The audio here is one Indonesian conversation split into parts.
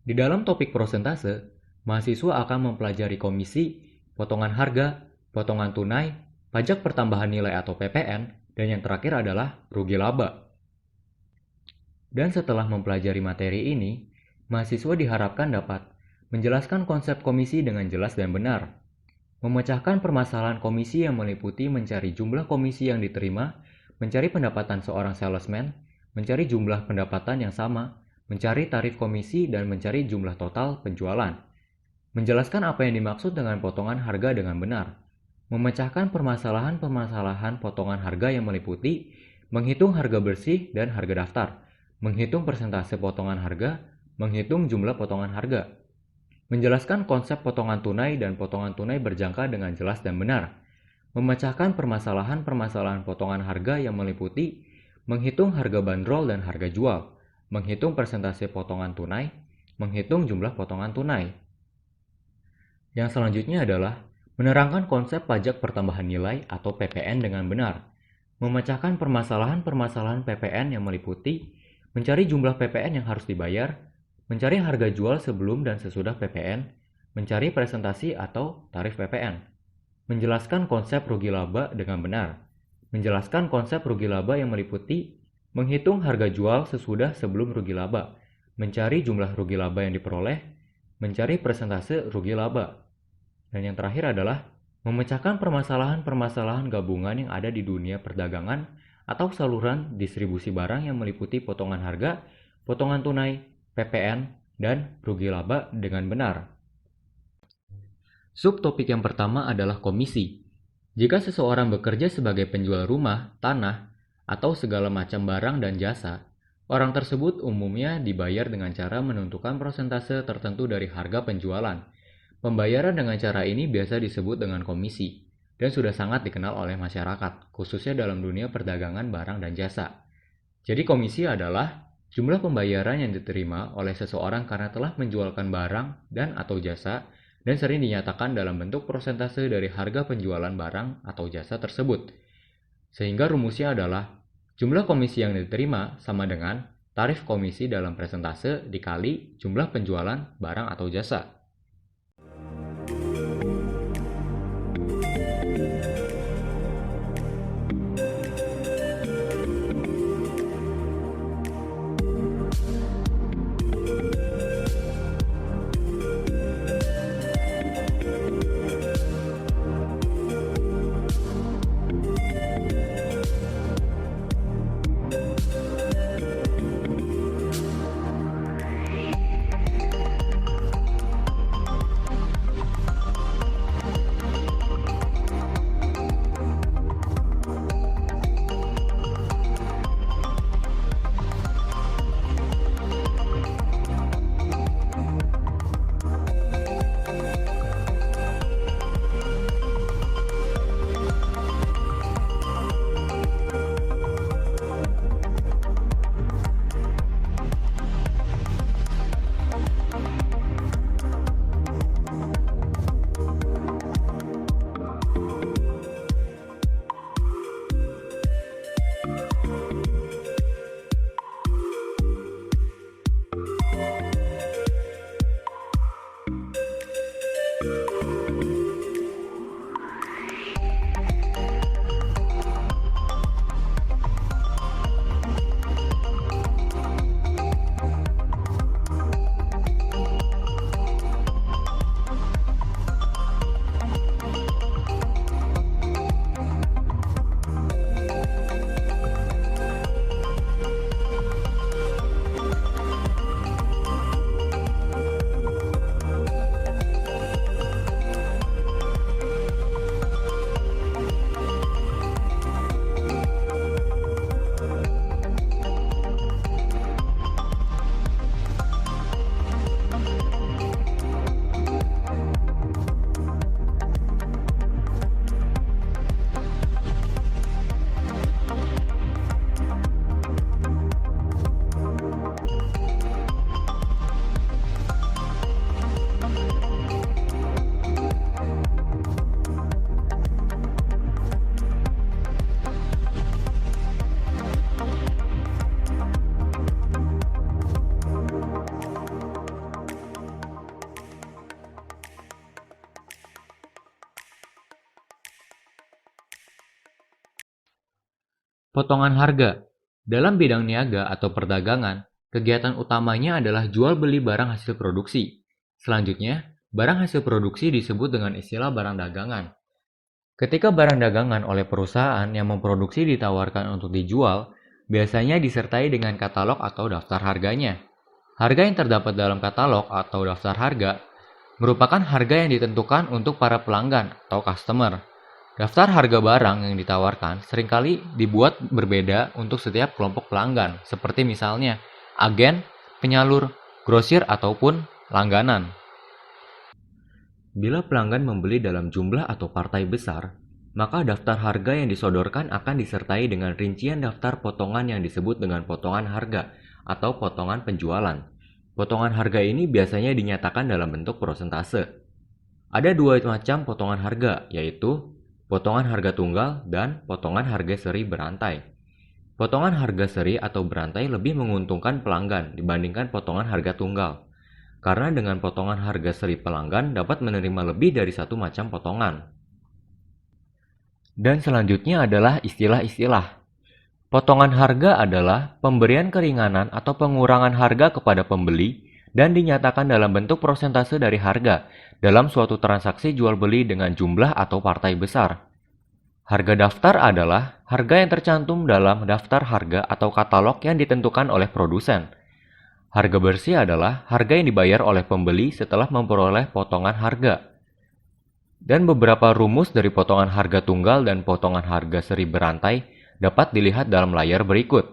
Di dalam topik prosentase, mahasiswa akan mempelajari komisi, potongan harga, potongan tunai, pajak pertambahan nilai atau PPN, dan yang terakhir adalah rugi laba. Dan setelah mempelajari materi ini, mahasiswa diharapkan dapat menjelaskan konsep komisi dengan jelas dan benar, memecahkan permasalahan komisi yang meliputi mencari jumlah komisi yang diterima, mencari pendapatan seorang salesman, mencari jumlah pendapatan yang sama, mencari tarif komisi, dan mencari jumlah total penjualan. Menjelaskan apa yang dimaksud dengan potongan harga dengan benar. Memecahkan permasalahan-permasalahan potongan harga yang meliputi menghitung harga bersih dan harga daftar, menghitung persentase potongan harga, menghitung jumlah potongan harga. Menjelaskan konsep potongan tunai dan potongan tunai berjangka dengan jelas dan benar. Memecahkan permasalahan-permasalahan potongan harga yang meliputi menghitung harga bandrol dan harga jual, menghitung persentase potongan tunai, menghitung jumlah potongan tunai. Yang selanjutnya adalah menerangkan konsep pajak pertambahan nilai atau PPN dengan benar. Memecahkan permasalahan-permasalahan PPN yang meliputi mencari jumlah PPN yang harus dibayar, mencari harga jual sebelum dan sesudah PPN, mencari presentasi atau tarif PPN. Menjelaskan konsep rugi laba dengan benar. Menjelaskan konsep rugi laba yang meliputi menghitung harga jual sesudah sebelum rugi laba, mencari jumlah rugi laba yang diperoleh, mencari presentase rugi laba. Dan yang terakhir adalah memecahkan permasalahan-permasalahan gabungan yang ada di dunia perdagangan atau saluran distribusi barang yang meliputi potongan harga, potongan tunai, PPN, dan rugi laba dengan benar. Subtopik yang pertama adalah komisi. Jika seseorang bekerja sebagai penjual rumah, tanah, atau segala macam barang dan jasa, orang tersebut umumnya dibayar dengan cara menentukan persentase tertentu dari harga penjualan. Pembayaran dengan cara ini biasa disebut dengan komisi, dan sudah sangat dikenal oleh masyarakat, khususnya dalam dunia perdagangan barang dan jasa. Jadi komisi adalah jumlah pembayaran yang diterima oleh seseorang karena telah menjualkan barang dan atau jasa, dan sering dinyatakan dalam bentuk persentase dari harga penjualan barang atau jasa tersebut. Sehingga rumusnya adalah jumlah komisi yang diterima sama dengan tarif komisi dalam persentase dikali jumlah penjualan barang atau jasa. Potongan harga. Dalam bidang niaga atau perdagangan, kegiatan utamanya adalah jual beli barang hasil produksi. Selanjutnya, barang hasil produksi disebut dengan istilah barang dagangan. Ketika barang dagangan oleh perusahaan yang memproduksi ditawarkan untuk dijual, biasanya disertai dengan katalog atau daftar harganya. Harga yang terdapat dalam katalog atau daftar harga merupakan harga yang ditentukan untuk para pelanggan atau customer. Daftar harga barang yang ditawarkan seringkali dibuat berbeda untuk setiap kelompok pelanggan, seperti misalnya agen, penyalur, grosir, ataupun langganan. Bila pelanggan membeli dalam jumlah atau partai besar, maka daftar harga yang disodorkan akan disertai dengan rincian daftar potongan yang disebut dengan potongan harga atau potongan penjualan. Potongan harga ini biasanya dinyatakan dalam bentuk persentase. Ada dua macam potongan harga, yaitu potongan harga tunggal dan potongan harga seri berantai. Potongan harga seri atau berantai lebih menguntungkan pelanggan dibandingkan potongan harga tunggal. Karena dengan potongan harga seri pelanggan dapat menerima lebih dari satu macam potongan. Dan selanjutnya adalah istilah-istilah. Potongan harga adalah pemberian keringanan atau pengurangan harga kepada pembeli dan dinyatakan dalam bentuk persentase dari harga dalam suatu transaksi jual beli dengan jumlah atau partai besar. Harga daftar adalah harga yang tercantum dalam daftar harga atau katalog yang ditentukan oleh produsen. Harga bersih adalah harga yang dibayar oleh pembeli setelah memperoleh potongan harga. Dan beberapa rumus dari potongan harga tunggal dan potongan harga seri berantai dapat dilihat dalam layar berikut.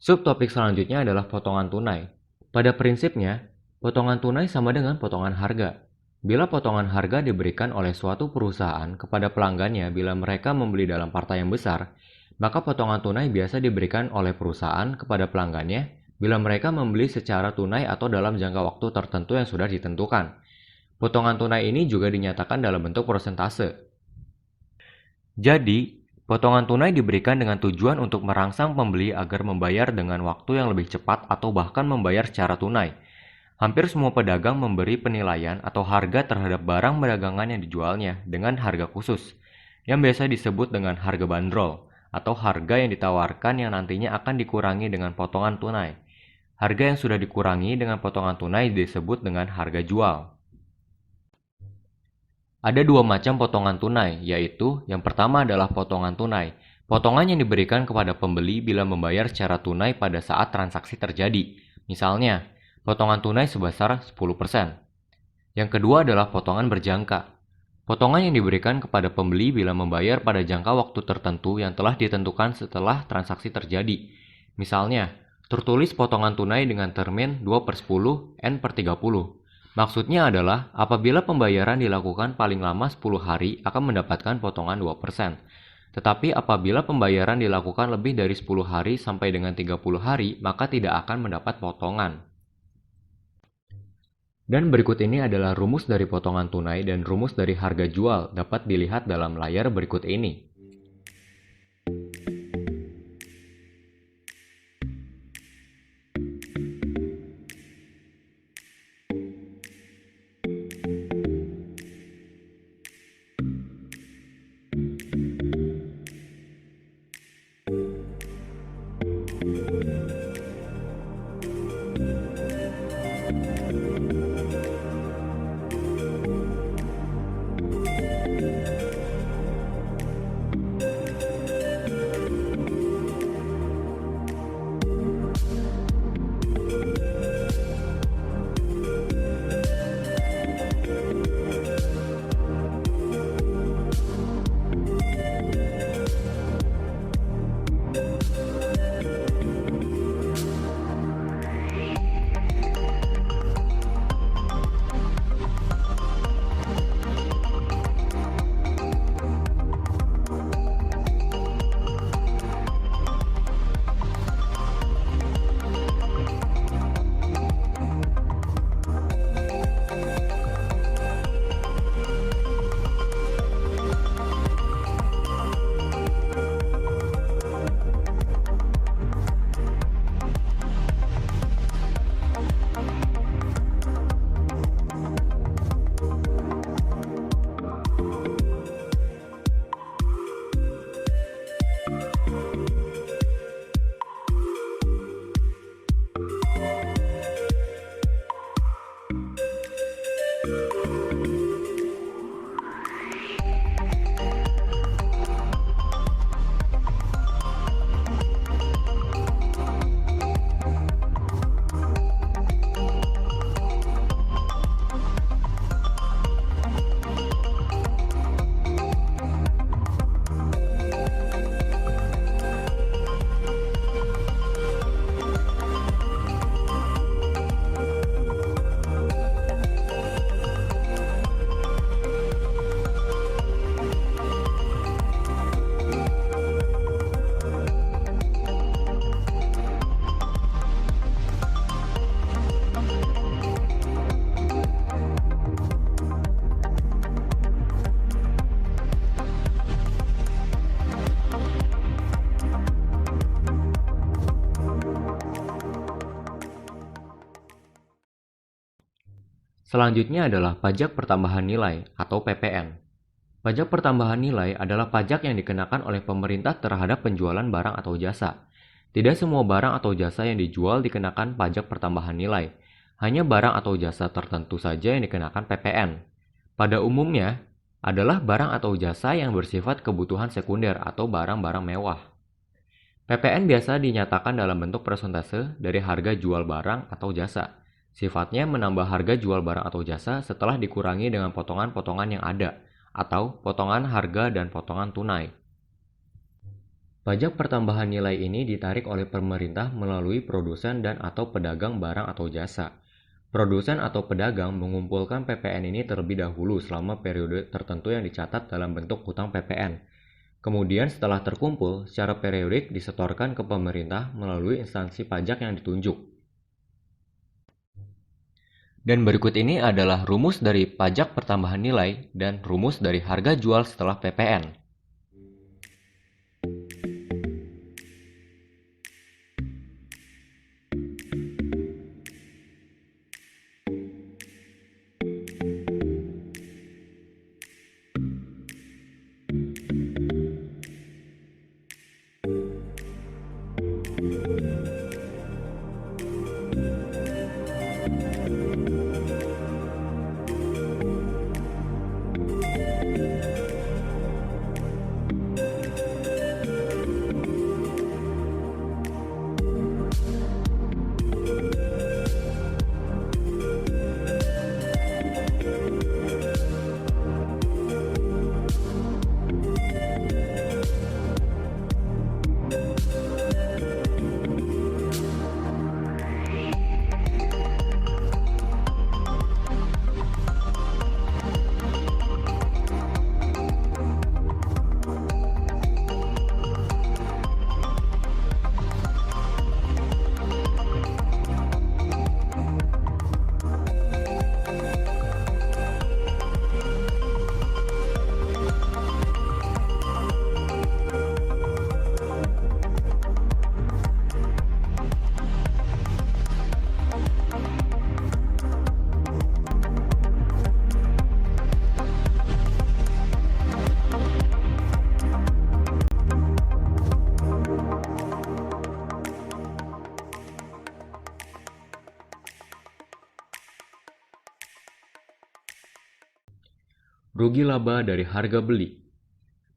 Subtopik selanjutnya adalah potongan tunai. Pada prinsipnya, potongan tunai sama dengan potongan harga. Bila potongan harga diberikan oleh suatu perusahaan kepada pelanggannya bila mereka membeli dalam partai yang besar, maka potongan tunai biasa diberikan oleh perusahaan kepada pelanggannya bila mereka membeli secara tunai atau dalam jangka waktu tertentu yang sudah ditentukan. Potongan tunai ini juga dinyatakan dalam bentuk persentase. Jadi, potongan tunai diberikan dengan tujuan untuk merangsang pembeli agar membayar dengan waktu yang lebih cepat atau bahkan membayar secara tunai. Hampir semua pedagang memberi penilaian atau harga terhadap barang dagangan yang dijualnya dengan harga khusus, yang biasa disebut dengan harga bandrol, atau harga yang ditawarkan yang nantinya akan dikurangi dengan potongan tunai. Harga yang sudah dikurangi dengan potongan tunai disebut dengan harga jual. Ada dua macam potongan tunai, yaitu yang pertama adalah potongan tunai. Potongan yang diberikan kepada pembeli bila membayar secara tunai pada saat transaksi terjadi. Misalnya, potongan tunai sebesar 10%. Yang kedua adalah potongan berjangka. Potongan yang diberikan kepada pembeli bila membayar pada jangka waktu tertentu yang telah ditentukan setelah transaksi terjadi. Misalnya, tertulis potongan tunai dengan termin 2/10 N/30. Maksudnya adalah apabila pembayaran dilakukan paling lama 10 hari akan mendapatkan potongan 2%. Tetapi apabila pembayaran dilakukan lebih dari 10 hari sampai dengan 30 hari, maka tidak akan mendapat potongan. Dan berikut ini adalah rumus dari potongan tunai dan rumus dari harga jual dapat dilihat dalam layar berikut ini. Selanjutnya adalah pajak pertambahan nilai atau PPN. Pajak pertambahan nilai adalah pajak yang dikenakan oleh pemerintah terhadap penjualan barang atau jasa. Tidak semua barang atau jasa yang dijual dikenakan pajak pertambahan nilai. Hanya barang atau jasa tertentu saja yang dikenakan PPN. Pada umumnya, adalah barang atau jasa yang bersifat kebutuhan sekunder atau barang-barang mewah. PPN biasa dinyatakan dalam bentuk persentase dari harga jual barang atau jasa. Sifatnya menambah harga jual barang atau jasa setelah dikurangi dengan potongan-potongan yang ada, atau potongan harga dan potongan tunai. Pajak pertambahan nilai ini ditarik oleh pemerintah melalui produsen dan atau pedagang barang atau jasa. Produsen atau pedagang mengumpulkan PPN ini terlebih dahulu selama periode tertentu yang dicatat dalam bentuk hutang PPN. Kemudian setelah terkumpul, secara periodik disetorkan ke pemerintah melalui instansi pajak yang ditunjuk. Dan berikut ini adalah rumus dari pajak pertambahan nilai dan rumus dari harga jual setelah PPN. Rugi laba dari harga beli.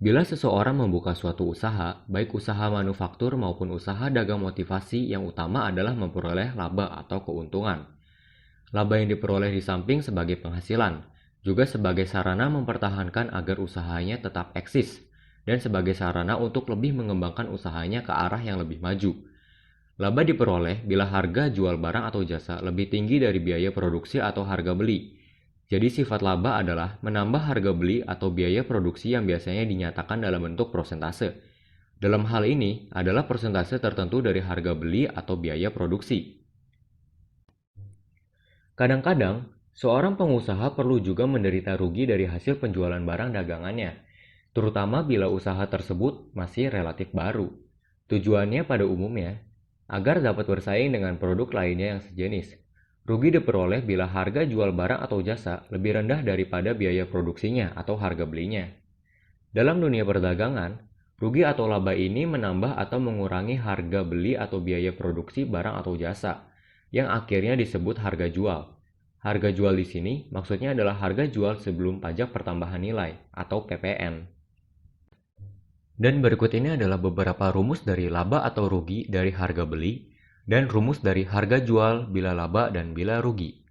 Bila seseorang membuka suatu usaha, baik usaha manufaktur maupun usaha dagang motivasi, yang utama adalah memperoleh laba atau keuntungan. Laba yang diperoleh di samping sebagai penghasilan, juga sebagai sarana mempertahankan agar usahanya tetap eksis, dan sebagai sarana untuk lebih mengembangkan usahanya ke arah yang lebih maju. Laba diperoleh bila harga jual barang atau jasa lebih tinggi dari biaya produksi atau harga beli. Jadi sifat laba adalah menambah harga beli atau biaya produksi yang biasanya dinyatakan dalam bentuk persentase. Dalam hal ini adalah persentase tertentu dari harga beli atau biaya produksi. Kadang-kadang, seorang pengusaha perlu juga menderita rugi dari hasil penjualan barang dagangannya, terutama bila usaha tersebut masih relatif baru. Tujuannya pada umumnya agar dapat bersaing dengan produk lainnya yang sejenis. Rugi diperoleh bila harga jual barang atau jasa lebih rendah daripada biaya produksinya atau harga belinya. Dalam dunia perdagangan, rugi atau laba ini menambah atau mengurangi harga beli atau biaya produksi barang atau jasa, yang akhirnya disebut harga jual. Harga jual di sini maksudnya adalah harga jual sebelum pajak pertambahan nilai atau PPN. Dan berikut ini adalah beberapa rumus dari laba atau rugi dari harga beli dan rumus dari harga jual bila laba dan bila rugi.